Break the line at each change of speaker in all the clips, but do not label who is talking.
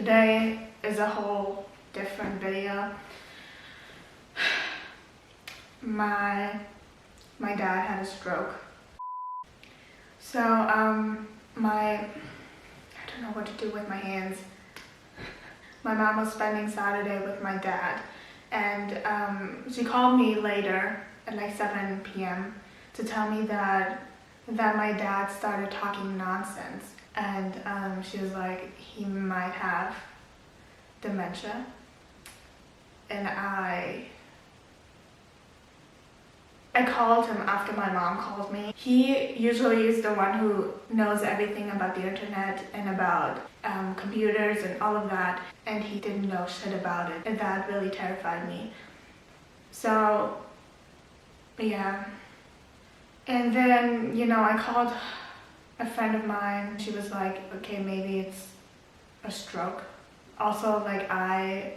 Today is a whole different video. My dad had a stroke. So I don't know what to do with my hands. My mom was spending Saturday with my dad, and she called me later at like 7 p.m. to tell me that my dad started talking nonsense, and she was like, he might have dementia. And I called him after my mom called me. He usually is the one who knows everything about the internet and about computers and all of that, and he didn't know shit about it, and that really terrified me. So yeah. And then, I called a friend of mine. She was like, okay, maybe it's a stroke. Also, like, I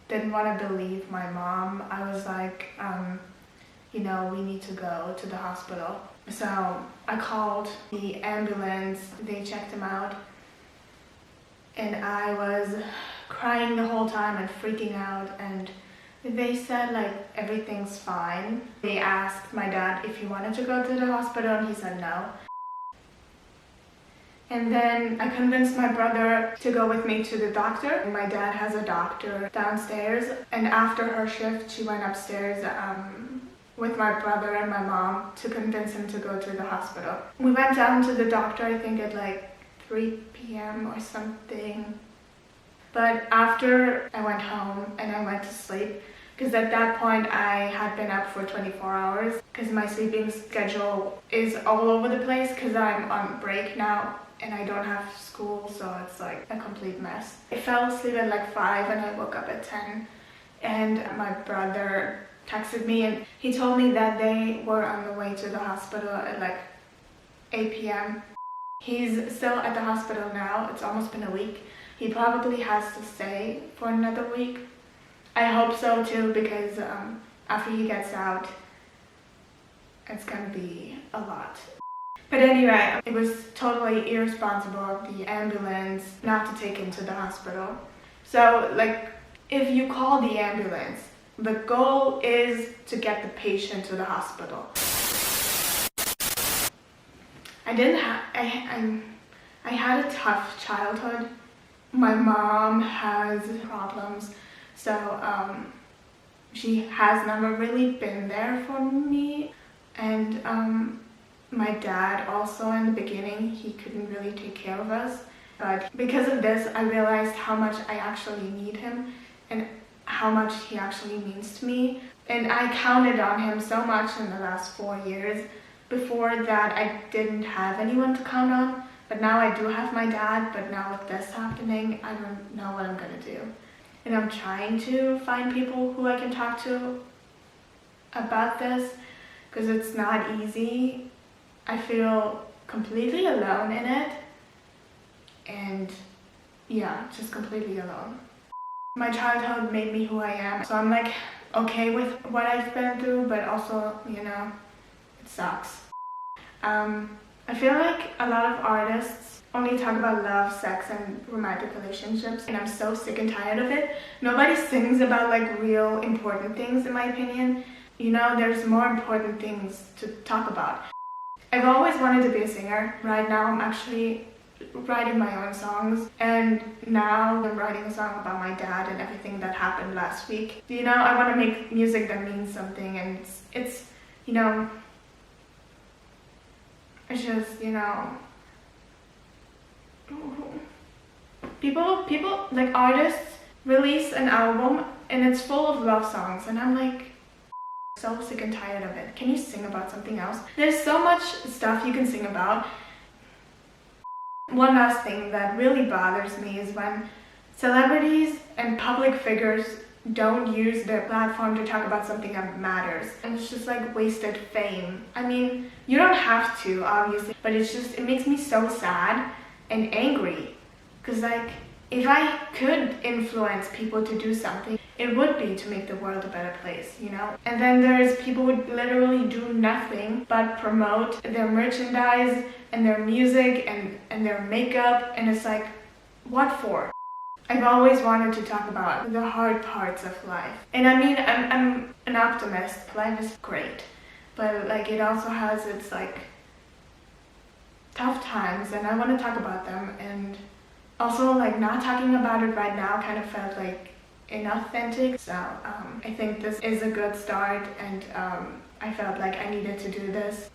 didn't want to believe my mom. I was like, we need to go to the hospital. So I called the ambulance. They checked him out. And I was crying the whole time and freaking out. And they said, like, everything's fine. They asked my dad if he wanted to go to the hospital, and he said no. And then I convinced my brother to go with me to the doctor. My dad has a doctor downstairs, and after her shift, she went upstairs with my brother and my mom to convince him to go to the hospital. We went down to the doctor, I think at like 3 p.m. or something. But after I went home and I went to sleep, because at that point I had been up for 24 hours, because my sleeping schedule is all over the place because I'm on break now and I don't have school, so it's like a complete mess. I fell asleep at like 5 and I woke up at 10, and my brother texted me and he told me that they were on the way to the hospital at like 8 p.m. He's still at the hospital now. It's almost been a week. He probably has to stay for another week. I hope so too, because after he gets out, it's gonna be a lot. But anyway, it was totally irresponsible of the ambulance not to take him to the hospital. So, like, if you call the ambulance, the goal is to get the patient to the hospital. I had a tough childhood. My mom has problems, so she has never really been there for me. And my dad also, in the beginning, he couldn't really take care of us. But because of this, I realized how much I actually need him and how much he actually means to me. And I counted on him so much in the last 4 years. Before that, I didn't have anyone to count on. But now I do have my dad, but now with this happening, I don't know what I'm gonna do. And I'm trying to find people who I can talk to about this, because it's not easy. I feel completely alone in it. And yeah, just completely alone. My childhood made me who I am, so I'm like okay with what I've been through, but also, it sucks. I feel like a lot of artists only talk about love, sex, and romantic relationships, and I'm so sick and tired of it. Nobody sings about like real important things, in my opinion. There's more important things to talk about. I've always wanted to be a singer. Right now I'm actually writing my own songs, and now I'm writing a song about my dad and everything that happened last week. I want to make music that means something, and it's just, people like artists release an album and it's full of love songs, and I'm like so sick and tired of it. Can you sing about something else? There's so much stuff you can sing about. One last thing that really bothers me is when celebrities and public figures don't use their platform to talk about something that matters. And it's just like wasted fame. I mean, you don't have to, obviously, but it makes me so sad and angry. Because like, if I could influence people to do something, it would be to make the world a better place, And then there's people who literally do nothing but promote their merchandise and their music and their makeup, and it's like, what for? I've always wanted to talk about the hard parts of life. And I mean, I'm an optimist. Life is great. But like it also has its like tough times, and I want to talk about them. And also like not talking about it right now kind of felt like inauthentic. So I think this is a good start, and I felt like I needed to do this.